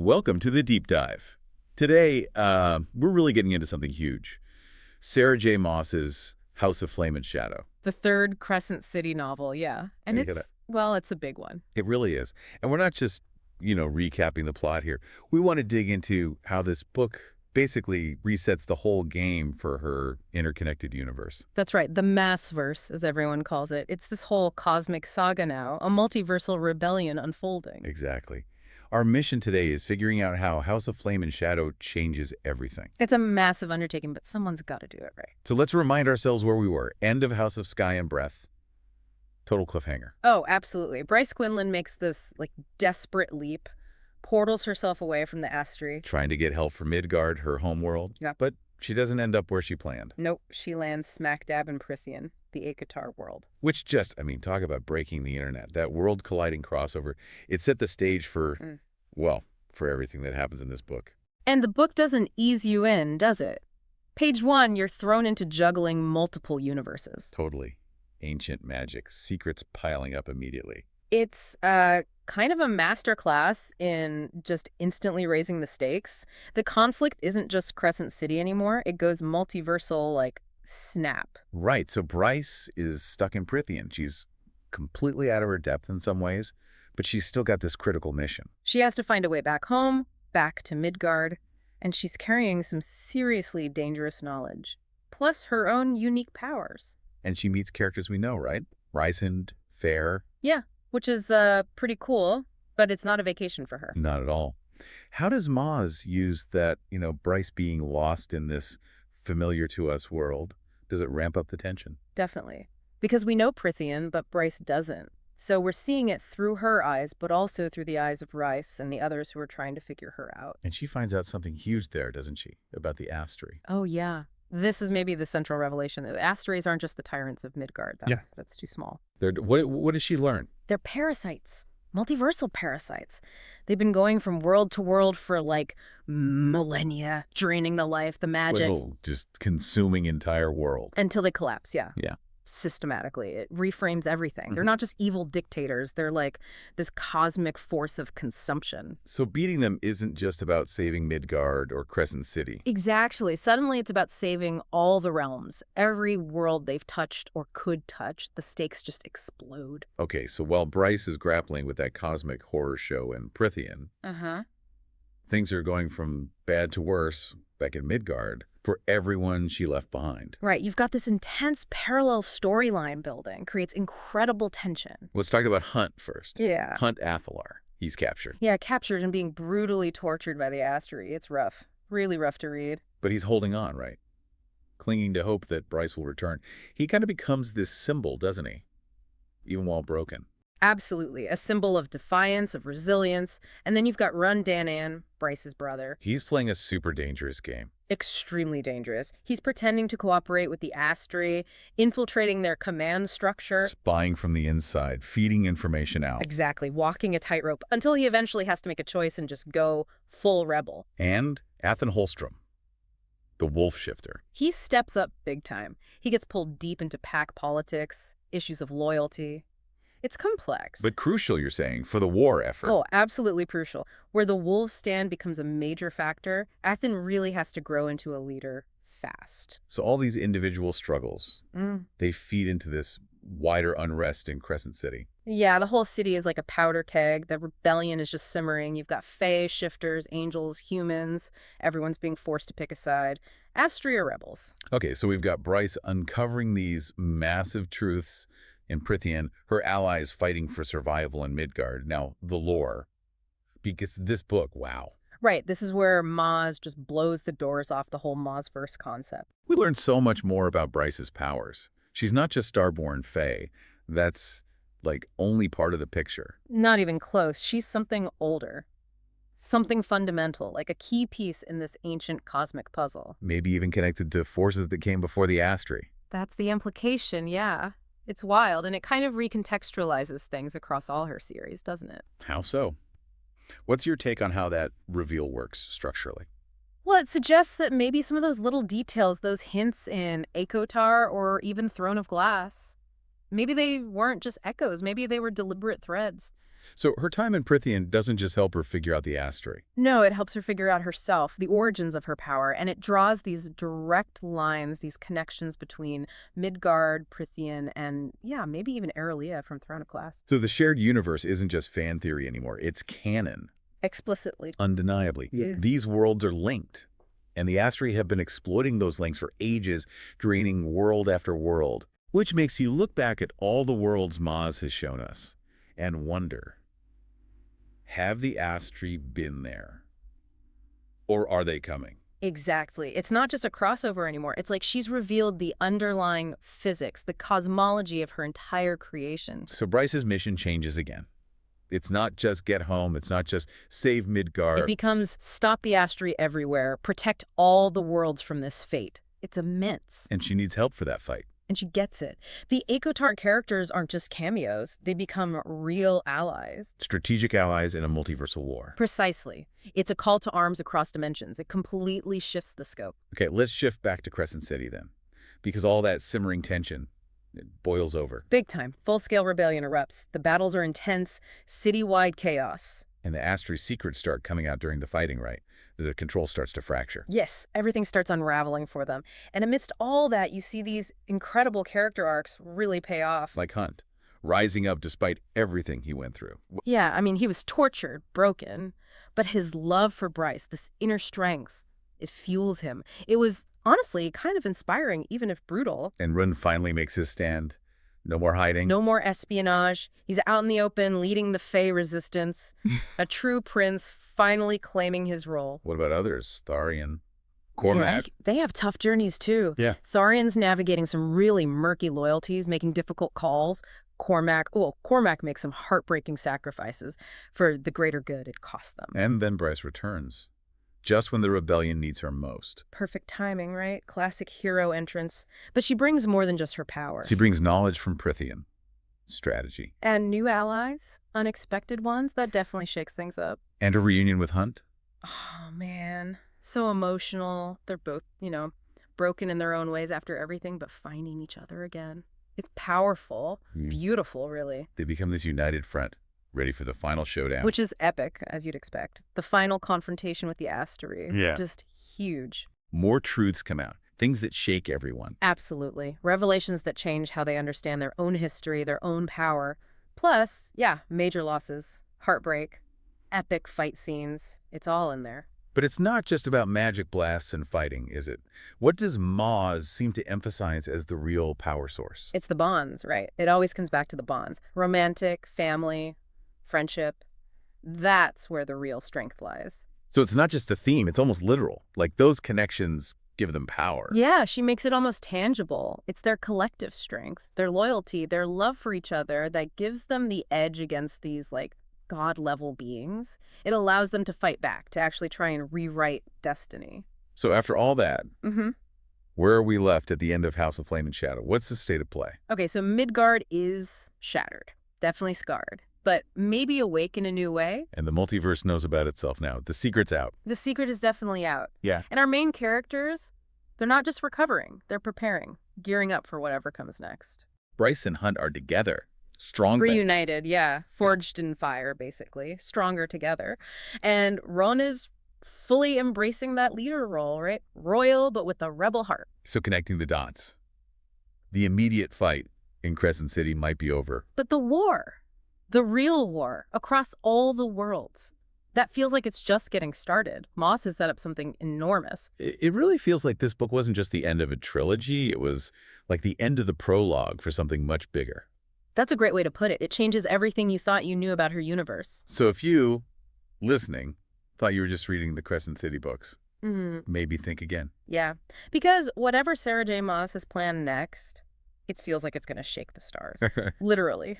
Welcome to the deep dive. Today, we're really getting into something huge. Sarah J. Maas's House of Flame and Shadow. The third Crescent City novel, yeah. And it's a big one. It really is. And we're not just, recapping the plot here. We want to dig into how this book basically resets the whole game for her interconnected universe. That's right, the Maasverse, as everyone calls it. It's this whole cosmic saga now, a multiversal rebellion unfolding. Exactly. Our mission today is figuring out how House of Flame and Shadow changes everything. It's a massive undertaking, but someone's got to do it right. So let's remind ourselves where we were. End of House of Sky and Breath. Total cliffhanger. Oh, absolutely. Bryce Quinlan makes this, desperate leap, portals herself away from the Astri. Trying to get help from Midgard, her homeworld. Yep. But she doesn't end up where she planned. Nope, she lands smack dab in Prythian, the Athalar world. Which talk about breaking the internet. That world-colliding crossover, it set the stage for, for everything that happens in this book. And the book doesn't ease you in, does it? Page 1, you're thrown into juggling multiple universes. Totally. Ancient magic, secrets piling up immediately. It's kind of a masterclass in just instantly raising the stakes. The conflict isn't just Crescent City anymore. It goes multiversal, snap. Right. So Bryce is stuck in Prythian. She's completely out of her depth in some ways, but she's still got this critical mission. She has to find a way back home, back to Midgard, and she's carrying some seriously dangerous knowledge, plus her own unique powers. And she meets characters we know, right? Rysand, Fair. Yeah, which is pretty cool, but it's not a vacation for her. Not at all. How does Maas use that, Bryce being lost in this familiar to us world? Does it ramp up the tension? Definitely. Because we know Prythian, but Bryce doesn't. So we're seeing it through her eyes, but also through the eyes of Rhys and the others who are trying to figure her out. And she finds out something huge there, doesn't she? About the Astri. Oh, yeah. This is maybe the central revelation. The Astries aren't just the tyrants of Midgard. That's too small. What does she learn? They're parasites. Multiversal parasites. They've been going from world to world for millennia, draining the life, the magic. Just consuming entire world. Until they collapse, yeah. Yeah. Systematically. It reframes everything. They're not just evil dictators. They're this cosmic force of consumption. So beating them isn't just about saving Midgard or Crescent City. Exactly. Suddenly it's about saving all the realms. Every world they've touched or could touch, the stakes just explode. Okay, so while Bryce is grappling with that cosmic horror show in Prythian, things are going from bad to worse back in Midgard for everyone she left behind. Right. You've got this intense parallel storyline building. Creates incredible tension. Let's talk about Hunt first. Yeah. Hunt Athalar. He's captured. Yeah, captured and being brutally tortured by the Astri. It's rough. Really rough to read. But he's holding on, right? Clinging to hope that Bryce will return. He kind of becomes this symbol, doesn't he? Even while broken. Absolutely. A symbol of defiance, of resilience. And then you've got Run Danan, Bryce's brother. He's playing a super dangerous game. Extremely dangerous. He's pretending to cooperate with the Astri, infiltrating their command structure. Spying from the inside, feeding information out. Exactly. Walking a tightrope until he eventually has to make a choice and just go full rebel. And Athen Holstrom, the wolf shifter. He steps up big time. He gets pulled deep into pack politics, issues of loyalty. It's complex. But crucial, you're saying, for the war effort. Oh, absolutely crucial. Where the wolves stand becomes a major factor, Athen really has to grow into a leader fast. So all these individual struggles, they feed into this wider unrest in Crescent City. Yeah, the whole city is like a powder keg. The rebellion is just simmering. You've got fae, shifters, angels, humans. Everyone's being forced to pick a side. Astri are rebels. Okay, so we've got Bryce uncovering these massive truths in Prythian, her allies fighting for survival in Midgard. Now, the lore. Because this book, wow. Right, this is where Maas just blows the doors off the whole Maasverse concept. We learn so much more about Bryce's powers. She's not just Starborn Fae. That's, only part of the picture. Not even close. She's something older. Something fundamental, like a key piece in this ancient cosmic puzzle. Maybe even connected to forces that came before the Astri. That's the implication, yeah. It's wild, and it kind of recontextualizes things across all her series, doesn't it? How so? What's your take on how that reveal works structurally? Well, it suggests that maybe some of those little details, those hints in Athalar or even Throne of Glass, maybe they weren't just echoes. Maybe they were deliberate threads. So her time in Prythian doesn't just help her figure out the asteroid. No, it helps her figure out herself, the origins of her power, and it draws these direct lines, these connections between Midgard, Prythian, and, yeah, maybe even Aerolia from Throne of Glass. So the shared universe isn't just fan theory anymore. It's canon. Explicitly. Undeniably. Yeah. These worlds are linked. And the Astri have been exploiting those links for ages, draining world after world. Which makes you look back at all the worlds Maas has shown us and wonder, have the Astri been there? Or are they coming? Exactly. It's not just a crossover anymore. It's like she's revealed the underlying physics, the cosmology of her entire creation. So Bryce's mission changes again. It's not just get home. It's not just save Midgard. It becomes stop the Astri everywhere, protect all the worlds from this fate. It's immense. And she needs help for that fight. And she gets it. The ACOTAR characters aren't just cameos. They become real allies. Strategic allies in a multiversal war. Precisely. It's a call to arms across dimensions. It completely shifts the scope. Okay, let's shift back to Crescent City then. Because all that simmering tension, it boils over. Big time. Full-scale rebellion erupts. The battles are intense, city-wide chaos. And the Astri's secrets start coming out during the fighting, right? The control starts to fracture. Yes, everything starts unraveling for them. And amidst all that, you see these incredible character arcs really pay off. Like Hunt, rising up despite everything he went through. Yeah, I mean, he was tortured, broken, but his love for Bryce, this inner strength, it fuels him. It was, honestly, kind of inspiring, even if brutal. And Run finally makes his stand. No more hiding. No more espionage. He's out in the open, leading the Fae resistance. A true prince, finally claiming his role. What about others? Tharian, Cormac? Yeah, they have tough journeys, too. Yeah. Tharian's navigating some really murky loyalties, making difficult calls. Cormac makes some heartbreaking sacrifices. For the greater good, it cost them. And then Bryce returns. Just when the rebellion needs her most. Perfect timing, right? Classic hero entrance. But she brings more than just her power. She brings knowledge from Prythian. Strategy. And new allies, unexpected ones, that definitely shakes things up. And a reunion with Hunt? Oh, man. So emotional. They're both, broken in their own ways after everything, but finding each other again. It's powerful, beautiful, really. They become this united front, ready for the final showdown. Which is epic, as you'd expect. The final confrontation with the Astri. Yeah. Just huge. More truths come out. Things that shake everyone. Absolutely. Revelations that change how they understand their own history, their own power. Plus, yeah, major losses, heartbreak, epic fight scenes. It's all in there. But it's not just about magic blasts and fighting, is it? What does Maas seem to emphasize as the real power source? It's the bonds, right? It always comes back to the bonds. Romantic, family, friendship. That's where the real strength lies. So it's not just a theme, it's almost literal. Like those connections give them power. Yeah, she makes it almost tangible. It's their collective strength, their loyalty, their love for each other that gives them the edge against these, God-level beings. It allows them to fight back, to actually try and rewrite destiny. So after all that, where are we left at the end of House of Flame and Shadow? What's the state of play? Okay, so Midgard is shattered, definitely scarred, but maybe awake in a new way. And the multiverse knows about itself now. The secret's out. The secret is definitely out. Yeah. And our main characters, they're not just recovering, they're preparing, gearing up for whatever comes next. Bryce and Hunt are together. Strong. Reunited, yeah. Forged in fire, basically. Stronger together. And Ron is fully embracing that leader role, right? Royal, but with a rebel heart. So connecting the dots. The immediate fight in Crescent City might be over. But the war, the real war, across all the worlds, that feels like it's just getting started. Maas has set up something enormous. It really feels like this book wasn't just the end of a trilogy. It was like the end of the prologue for something much bigger. That's a great way to put it. It changes everything you thought you knew about her universe. So if you, listening, thought you were just reading the Crescent City books, maybe think again. Yeah, because whatever Sarah J. Maas has planned next, it feels like it's going to shake the stars. Literally.